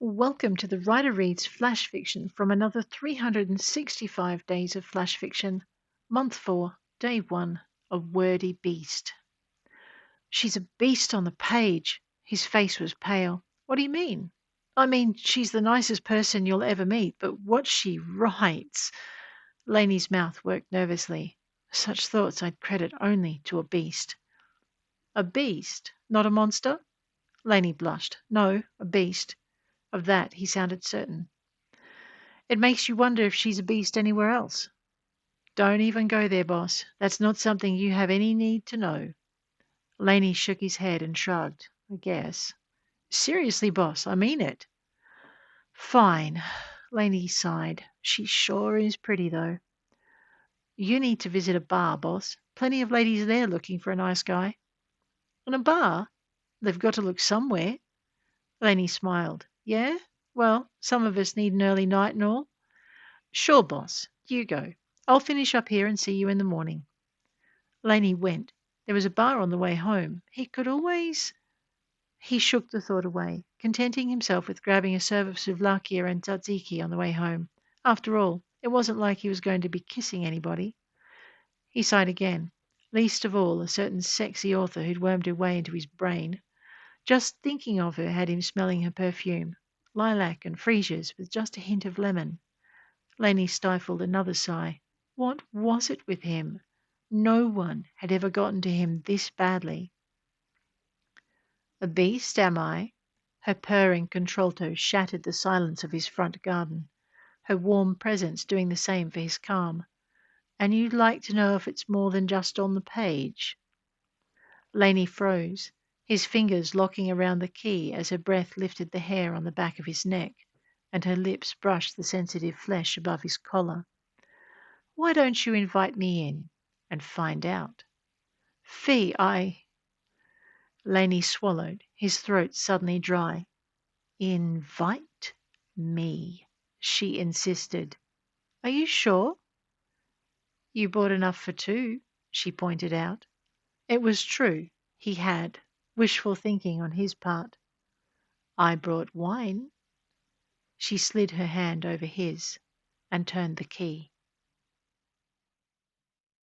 Welcome to the Writer Reads Flash Fiction from another 365 days of flash fiction. Month 4, Day 1, A Wordy Beast. She's a beast on the page. His face was pale. What do you mean? I mean, she's the nicest person you'll ever meet, but what she writes. Laney's mouth worked nervously. Such thoughts I'd credit only to a beast. A beast? Not a monster? Laney blushed. No, a beast. Of that he sounded certain. It makes you wonder if she's a beast anywhere else. Don't even go there, boss. That's not something you have any need to know. Laney shook his head and shrugged. I guess. Seriously, boss, I mean it. Fine. Laney sighed. She sure is pretty, though. You need to visit a bar, boss. Plenty of ladies there looking for a nice guy. And a bar? They've got to look somewhere. Laney smiled. Yeah? Well, some of us need an early night and all. Sure, boss. You go. I'll finish up here and see you in the morning. Laney went. There was a bar on the way home. He could always. He shook the thought away, contenting himself with grabbing a serve of souvlaki and tzatziki on the way home. After all, it wasn't like he was going to be kissing anybody. He sighed again, least of all a certain sexy author who'd wormed her way into his brain. Just thinking of her had him smelling her perfume, lilac and freesias with just a hint of lemon. Laney stifled another sigh. What was it with him? No one had ever gotten to him this badly. A beast, am I? Her purring contralto shattered the silence of his front garden, her warm presence doing the same for his calm. And you'd like to know if it's more than just on the page? Laney froze, his fingers locking around the key as her breath lifted the hair on the back of his neck, and her lips brushed the sensitive flesh above his collar. Why don't you invite me in and find out? Fee, Laney swallowed, his throat suddenly dry. Invite me, she insisted. Are you sure? You bought enough for two, she pointed out. It was true. He had. Wishful thinking on his part. I brought wine. She slid her hand over his and turned the key.